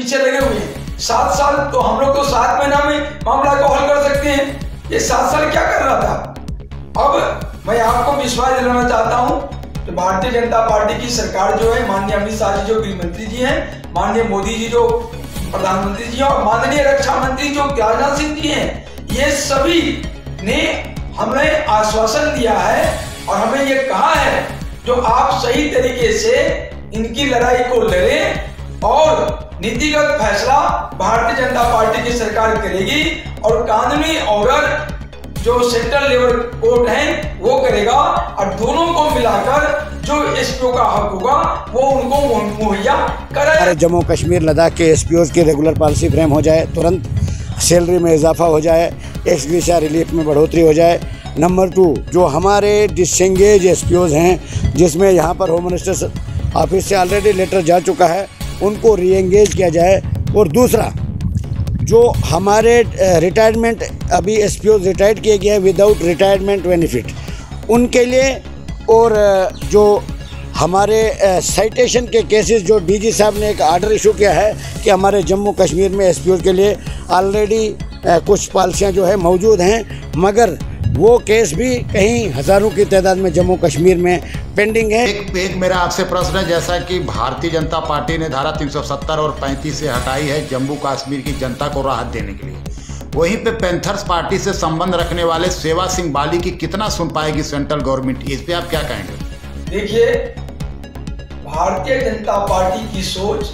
पीछे लगे हुए हैं। 7 साल तो हम लोग तो 7 महीना में मामला को हल कर सकते हैं, ये 7 साल क्या कर रहा था। अब मैं आपको विश्वास दिलाना चाहता हूँ कि भारतीय जनता पार्टी की सरकार जो है, माननीय अमित शाह जी जो गृह मंत्री जी हैं, माननीय मोदी जी जो प्रधानमंत्री जी हैं और माननीय रक्षा मंत्री जो राजनाथ सिंह जी हैं, ये सभी ने हमें आश्वासन दिया है और हमें ये कहा है जो आप सही तरीके से इनकी लड़ाई को लड़ें और नीतिगत फैसला भारतीय जनता पार्टी की सरकार करेगी और कानूनी ऑर्डर जो सेंट्रल लेवल कोर्ट है वो करेगा और दोनों को मिलाकर जो एसपीओ का हक होगा वो उनको मुहैया कराएगा। जम्मू कश्मीर लद्दाख के एसपीओ की रेगुलर पॉलिसी फ्रेम हो जाए, तुरंत सैलरी में इजाफा हो जाए, एक्स ग्रेशिया रिलीफ में बढ़ोतरी हो जाए। नंबर 2, जो हमारे डिसएंगेज एसपीओज हैं जिसमें यहाँ पर होम मिनिस्टर ऑफिस से ऑलरेडी लेटर जा चुका है, उनको री एंगेज किया जाए। और दूसरा, जो हमारे रिटायरमेंट अभी एसपीओज रिटायर्ड किए गए हैं विदाउट रिटायरमेंट बेनिफिट, उनके लिए, और जो हमारे साइटेशन के केसेस जो डीजी साहब ने एक आर्डर इशू किया है कि हमारे जम्मू कश्मीर में एसपीओज के लिए ऑलरेडी कुछ पॉलिसियाँ जो है मौजूद हैं, मगर वो केस भी कहीं हज़ारों की तादाद में जम्मू कश्मीर में पेंडिंग है। एक मेरा आपसे प्रश्न है, जैसा कि भारतीय जनता पार्टी ने धारा 370 और 35 से हटाई है जम्मू कश्मीर की जनता को राहत देने के लिए, वहीं पे पैंथर्स पार्टी से संबंध रखने वाले सेवा सिंह बाली की कितना सुन पाएगी सेंट्रल गवर्नमेंट, इस पे आप क्या कहेंगे? देखिए, भारतीय जनता पार्टी की सोच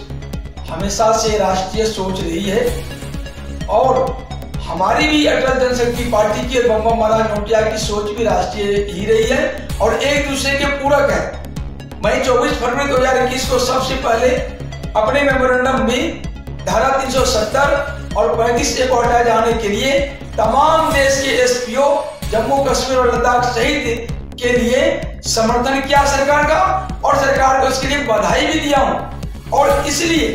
हमेशा से राष्ट्रीय सोच रही है और हमारी भी अटल जनशक्ति पार्टी की और बम महाराज नोटिया की सोच भी राष्ट्रीय ही रही है और एक दूसरे के पूरक है। मैं 24 फरवरी 2021 को सबसे पहले अपने मेमोरेंडम में धारा 370 और 35 ए को हटाए जाने के लिए तमाम देश के एसपीओ जम्मू कश्मीर और लद्दाख सहित के लिए समर्थन किया सरकार का और सरकार को इसके लिए बधाई भी दिया हूं। और इसलिए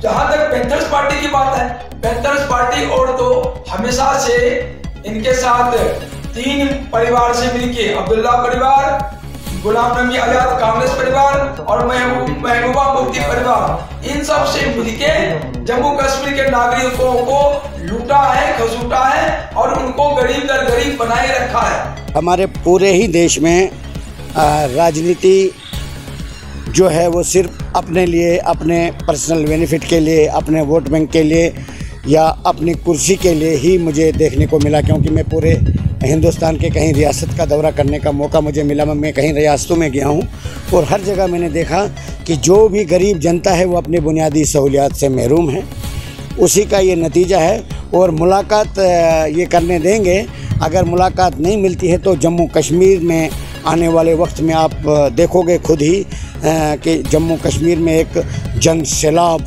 जहां तक पैंथर्स पार्टी की बात है, पैंथर्स पार्टी और तो हमेशा से इनके साथ 3 परिवार से मिलके, अब्दुल्ला परिवार, गुलाम नबी आजाद कांग्रेस परिवार और महबूबा मुफ्ती परिवार, इन सब से मिलके जम्मू कश्मीर के नागरिकों को लूटा है, खसूटा है और उनको गरीब दर गरीब बनाए रखा है। हमारे पूरे ही देश में राजनीति जो है वो सिर्फ अपने लिए, अपने पर्सनल बेनिफिट के लिए, अपने वोट बैंक के लिए या अपनी कुर्सी के लिए ही मुझे देखने को मिला, क्योंकि मैं पूरे हिंदुस्तान के कहीं रियासत का दौरा करने का मौका मुझे मिला। मैं कहीं रियासतों में गया हूँ और हर जगह मैंने देखा कि जो भी गरीब जनता है वो अपनी बुनियादी सहूलियात से महरूम है। उसी का ये नतीजा है और मुलाकात ये करने देंगे। अगर मुलाकात नहीं मिलती है तो जम्मू कश्मीर में आने वाले वक्त में आप देखोगे खुद ही कि जम्मू कश्मीर में एक जन सैलाब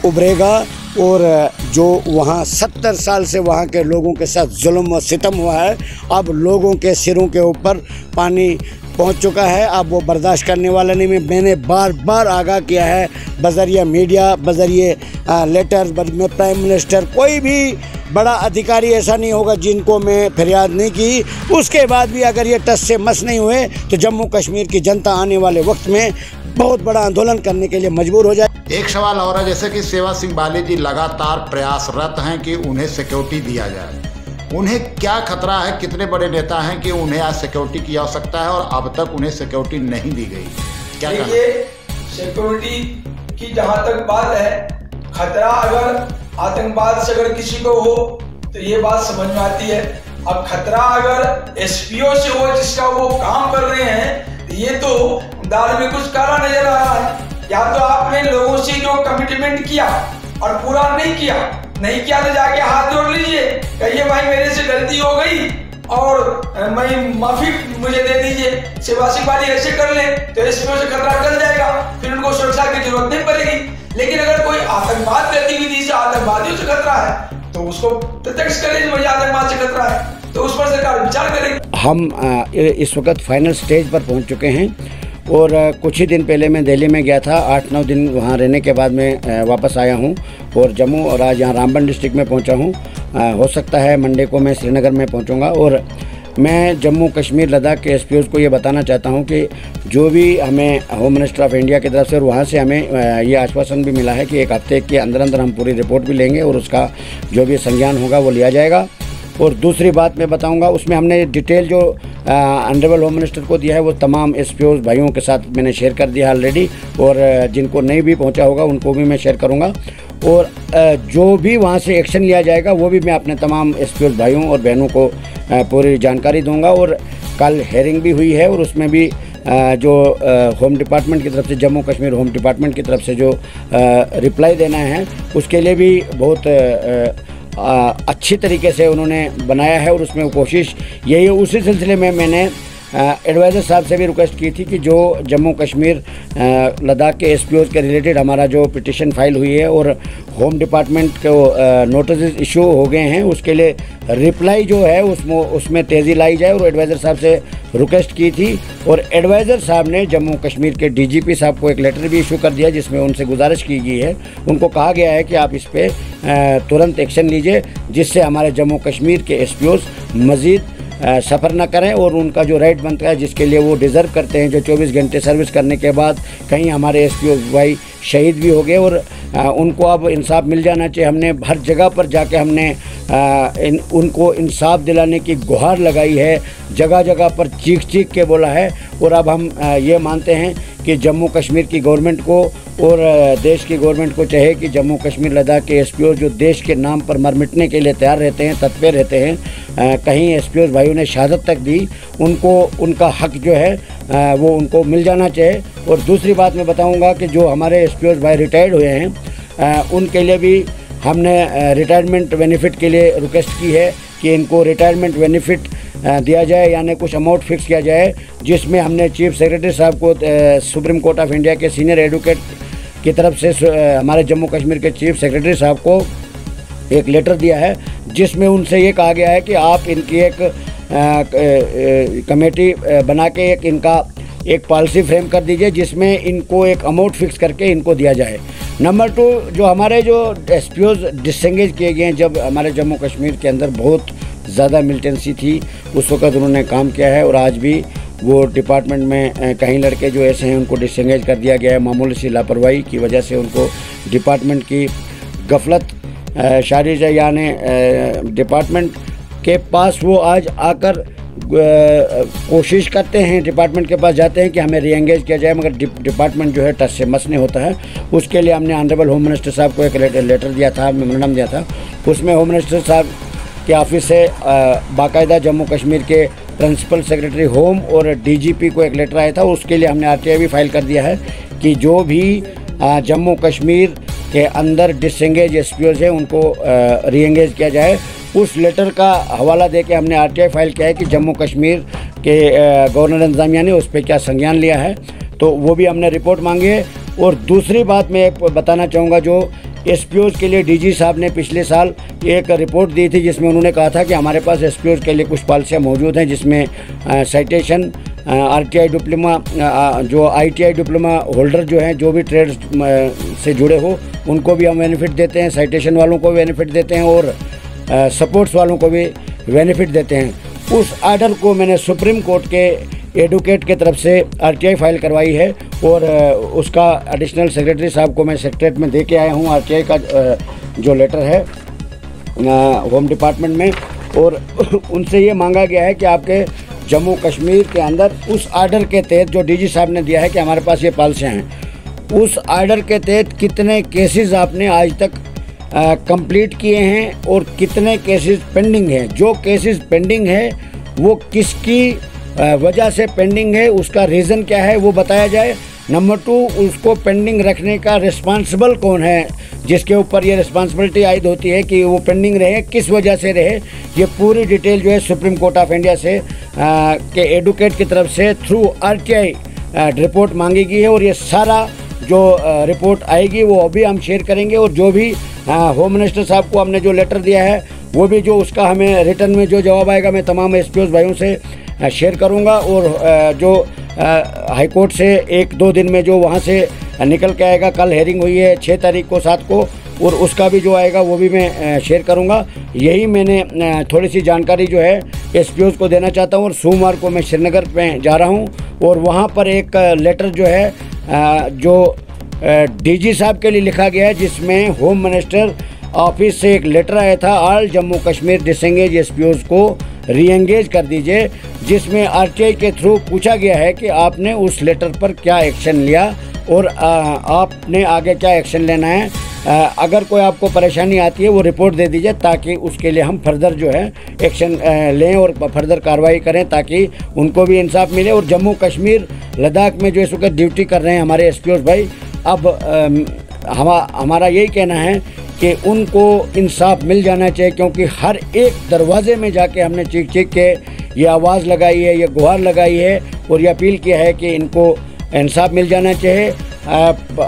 उभरेगा और जो वहाँ 70 साल से वहाँ के लोगों के साथ जुल्म व सितम हुआ है, अब लोगों के सिरों के ऊपर पानी पहुँच चुका है। अब वो बर्दाश्त करने वाला नहीं। मैंने बार बार आगाह किया है बज़रिया मीडिया, बज़रिए लेटर में प्राइम मिनिस्टर, कोई भी बड़ा अधिकारी ऐसा नहीं होगा जिनको मैं फरियाद नहीं की। उसके बाद भी अगर ये टस से मस नहीं हुए तो जम्मू कश्मीर की जनता आने वाले वक्त में बहुत बड़ा आंदोलन करने के लिए मजबूर हो जाए। एक सवाल और है, जैसे कि सेवा सिंह बाली जी लगातार प्रयासरत हैं कि उन्हें सिक्योरिटी दिया जाए, उन्हें क्या खतरा है? कितने बड़े नेता हैं कि उन्हें आज सिक्योरिटी की आवश्यकता है और अब तक उन्हें सिक्योरिटी नहीं दी गई? क्या देखिए, सिक्योरिटी की जहाँ तक बात है, खतरा अगर आतंकवाद से अगर किसी को हो तो ये बात समझ में आती है। अब खतरा अगर एसपीओ से हो जिसका वो काम कर रहे हैं, ये तो दाल में कुछ काला नजर आ रहा है। या तो आपने लोगों से जो कमिटमेंट किया और पूरा नहीं किया तो जाके हाथ जोड़ लीजिए, कहिए भाई मेरे से गलती हो गई और मैं माफी मुझे दे दीजिए। सेवा सिंह बाली ऐसे कर ले तो एसपीओ से खतरा टल जाएगा, फिर उनको सुरक्षा की जरूरत नहीं पड़ेगी। लेकिन अगर कोई आतंकवाद गतिविधि से, आतंकवादियों से खतरा है तो उसको प्रत्यक्ष करें, मुझे आतंकवाद से खतरा है तो उस पर सरकार विचार करेगी। हम इस वक्त फाइनल स्टेज पर पहुंच चुके हैं और कुछ ही दिन पहले मैं दिल्ली में गया था। 8-9 दिन वहाँ रहने के बाद मैं वापस आया हूँ और जम्मू और आज यहाँ रामबन डिस्ट्रिक्ट में पहुँचा हूँ। हो सकता है मंडे को मैं श्रीनगर में पहुँचूँगा और मैं जम्मू कश्मीर लद्दाख के एसपीओज़ को ये बताना चाहता हूँ कि जो भी हमें होम मिनिस्टर ऑफ इंडिया की तरफ से और वहाँ से हमें ये आश्वासन भी मिला है कि एक हफ्ते के अंदर अंदर हम पूरी रिपोर्ट भी लेंगे और उसका जो भी संज्ञान होगा वो लिया जाएगा। और दूसरी बात मैं बताऊंगा, उसमें हमने डिटेल जो ऑनरेबल होम मिनिस्टर को दिया है वो तमाम एसपीओज़ भाइयों के साथ मैंने शेयर कर दिया ऑलरेडी, और जिनको नहीं भी पहुंचा होगा उनको भी मैं शेयर करूंगा। और जो भी वहां से एक्शन लिया जाएगा वो भी मैं अपने तमाम एसपीओज़ भाइयों और बहनों को पूरी जानकारी दूंगा। और कल हेयरिंग भी हुई है और उसमें भी जो होम डिपार्टमेंट की तरफ से, जम्मू कश्मीर होम डिपार्टमेंट की तरफ से जो रिप्लाई देना है उसके लिए भी बहुत अच्छी तरीके से उन्होंने बनाया है। और उसमें कोशिश यही है, उसी सिलसिले में मैंने एडवाइज़र साहब से भी रिक्वेस्ट की थी कि जो जम्मू कश्मीर लद्दाख के एसपीओज़ के रिलेटेड हमारा जो पिटिशन फाइल हुई है और होम डिपार्टमेंट को नोटिस इशू हो गए हैं, उसके लिए रिप्लाई जो है उसमें तेज़ी लाई जाए। और एडवाइज़र साहब से रिक्वेस्ट की थी और एडवाइज़र साहब ने जम्मू कश्मीर के डीजीपी साहब को एक लेटर भी इशू कर दिया जिसमें उनसे गुजारिश की गई है, उनको कहा गया है कि आप इस पर तुरंत एक्शन लीजिए जिससे हमारे जम्मू कश्मीर के एसपीओज़ मज़ीद सफ़र न करें और उनका जो राइट बनता है जिसके लिए वो डिज़र्व करते हैं, जो 24 घंटे सर्विस करने के बाद कहीं हमारे एसपीओज़ भाई शहीद भी हो गए और उनको अब इंसाफ मिल जाना चाहिए। हमने हर जगह पर जाके हमने उनको इंसाफ दिलाने की गुहार लगाई है, जगह जगह पर चीख चीख के बोला है। और अब हम ये मानते हैं कि जम्मू कश्मीर की गवर्नमेंट को और देश की गवर्नमेंट को चाहे कि जम्मू कश्मीर लद्दाख के एसपीओ जो देश के नाम पर मर मिटने के लिए तैयार रहते हैं, तत्पर रहते हैं, कहीं एसपीओ भाइयों ने शहादत तक दी, उनको उनका हक जो है वो उनको मिल जाना चाहिए। और दूसरी बात मैं बताऊंगा कि जो हमारे एसपीओ भाई रिटायर्ड हुए हैं उनके लिए भी हमने रिटायरमेंट बेनिफिट के लिए रिक्वेस्ट की है कि इनको रिटायरमेंट बेनिफिट दिया जाए, यानी कुछ अमाउंट फिक्स किया जाए, जिसमें हमने चीफ सेक्रेटरी साहब को सुप्रीम कोर्ट ऑफ इंडिया के सीनियर एडवोकेट की तरफ से हमारे जम्मू कश्मीर के चीफ सेक्रेटरी साहब को एक लेटर दिया है जिसमें उनसे ये कहा गया है कि आप इनकी एक कमेटी बना के एक पॉलिसी फ्रेम कर दीजिए जिसमें इनको एक अमाउंट फिक्स करके इनको दिया जाए। नंबर 2, जो हमारे जो एसपीओज़ डिसएंगेज किए गए हैं, जब हमारे जम्मू कश्मीर के अंदर बहुत ज़्यादा मिलिटेंसी थी उस वक्त उन्होंने काम किया है और आज भी वो डिपार्टमेंट में कई लड़के जो ऐसे हैं उनको डिसएंगेज कर दिया गया है। मामूली सी लापरवाही की वजह से उनको डिपार्टमेंट की गफलत शारिज है, यानी डिपार्टमेंट के पास वो आज आकर कोशिश करते हैं, डिपार्टमेंट के पास जाते हैं कि हमें रीएंगेज किया जाए, मगर डिपार्टमेंट जो है टस से मस नहीं होता है। उसके लिए हमने ऑनरेबल होम मिनिस्टर साहब को एक लेटर दिया था, मेमोरेंडम दिया था, उसमें होम मिनिस्टर साहब के ऑफिस से बाकायदा जम्मू कश्मीर के प्रिंसिपल सेक्रेटरी होम और डीजीपी को एक लेटर आया था। उसके लिए हमने आरटीआई भी फाइल कर दिया है कि जो भी जम्मू कश्मीर के अंदर डिसएंगेज एसपीओज़ हैं उनको रीएंगेज किया जाए। उस लेटर का हवाला देके हमने आरटीआई फाइल किया है कि जम्मू कश्मीर के गवर्नर इंतजामिया ने उस पर क्या संज्ञान लिया है, तो वो भी हमने रिपोर्ट मांगी है। और दूसरी बात मैं बताना चाहूँगा, जो एसपीओज़ के लिए डीजी साहब ने पिछले साल एक रिपोर्ट दी थी जिसमें उन्होंने कहा था कि हमारे पास एसपीओज़ के लिए कुछ पॉलिसियाँ मौजूद हैं जिसमें साइटेशन, आरटीआई डिप्लोमा, जो आईटीआई डिप्लोमा होल्डर जो हैं, जो भी ट्रेड से जुड़े हो उनको भी हम बेनिफिट देते हैं, साइटेशन वालों को बेनिफिट देते हैं और सपोर्ट्स वालों को भी बेनिफिट देते हैं। उस आर्डर को मैंने सुप्रीम कोर्ट के एडवोकेट के तरफ से आरटीआई फाइल करवाई है और उसका एडिशनल सेक्रेटरी साहब को मैं सेक्रेटरीट में दे के आया हूँ आरटीआई का जो लेटर है होम डिपार्टमेंट में। और उनसे ये मांगा गया है कि आपके जम्मू कश्मीर के अंदर उस आर्डर के तहत जो डीजी साहब ने दिया है कि हमारे पास ये पॉलिसियाँ हैं, उस आर्डर के तहत कितने केसेस आपने आज तक कंप्लीट किए हैं और कितने केसेस पेंडिंग हैं। जो केसेस पेंडिंग है वो किसकी वजह से पेंडिंग है, उसका रीज़न क्या है वो बताया जाए। नंबर 2, उसको पेंडिंग रखने का रिस्पांसिबल कौन है, जिसके ऊपर ये रिस्पांसिबिलिटी आयद होती है कि वो पेंडिंग रहे, किस वजह से रहे, ये पूरी डिटेल जो है सुप्रीम कोर्ट ऑफ इंडिया से के एडवोकेट की तरफ से थ्रू आरटीआई रिपोर्ट मांगी गई है। और ये सारा जो रिपोर्ट आएगी वो अभी हम शेयर करेंगे। और जो भी होम मिनिस्टर साहब को हमने जो लेटर दिया है वो भी जो उसका हमें रिटर्न में जो जवाब आएगा मैं तमाम एसपीओज़ भाइयों से शेयर करूंगा। और जो हाई कोर्ट से 1-2 दिन में जो वहां से निकल के आएगा, कल हेयरिंग हुई है 6 तारीख को 7 को, और उसका भी जो आएगा वो भी मैं शेयर करूंगा। यही मैंने थोड़ी सी जानकारी जो है एसपीओ को देना चाहता हूँ। और सोमवार को मैं श्रीनगर में जा रहा हूँ और वहाँ पर एक लेटर जो है जो डीजी साहब के लिए लिखा गया है, जिसमें होम मिनिस्टर ऑफिस से एक लेटर आया था, ऑल जम्मू कश्मीर डिसंगेज एसपीओज को रीएंगेज कर दीजिए, जिसमें आरटीआई के थ्रू पूछा गया है कि आपने उस लेटर पर क्या एक्शन लिया और आपने आगे क्या एक्शन लेना है। अगर कोई आपको परेशानी आती है वो रिपोर्ट दे दीजिए, ताकि उसके लिए हम फर्दर जो है एक्शन लें और फर्दर कार्रवाई करें, ताकि उनको भी इंसाफ मिले। और जम्मू कश्मीर लद्दाख में जो इस वक्त ड्यूटी कर रहे हैं हमारे एसपीओ भाई, अब हमारा यही कहना है कि उनको इंसाफ मिल जाना चाहिए, क्योंकि हर एक दरवाजे में जाके हमने चीख चीख के ये आवाज़ लगाई है, ये गुहार लगाई है और ये अपील किया है कि इनको इंसाफ मिल जाना चाहिए।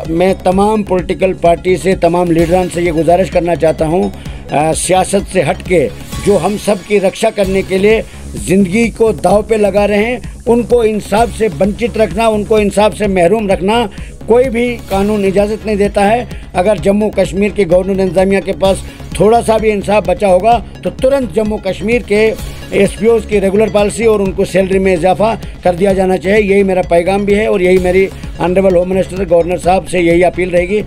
मैं तमाम पॉलिटिकल पार्टी से, तमाम लीडरान से ये गुजारिश करना चाहता हूँ, सियासत से हट के जो हम सब की रक्षा करने के लिए ज़िंदगी को दांव पे लगा रहे हैं, उनको इंसाफ से वंचित रखना, उनको इंसाफ से महरूम रखना कोई भी कानून इजाज़त नहीं देता है। अगर जम्मू कश्मीर की गवर्नर इंतज़ामिया के पास थोड़ा सा भी इंसाफ बचा होगा तो तुरंत जम्मू कश्मीर के एसपीओज़ की रेगुलर पॉलिसी और उनको सैलरी में इजाफा कर दिया जाना चाहिए। यही मेरा पैगाम भी है और यही मेरी ऑनरेबल होम मिनिस्टर गवर्नर साहब से यही अपील रहेगी।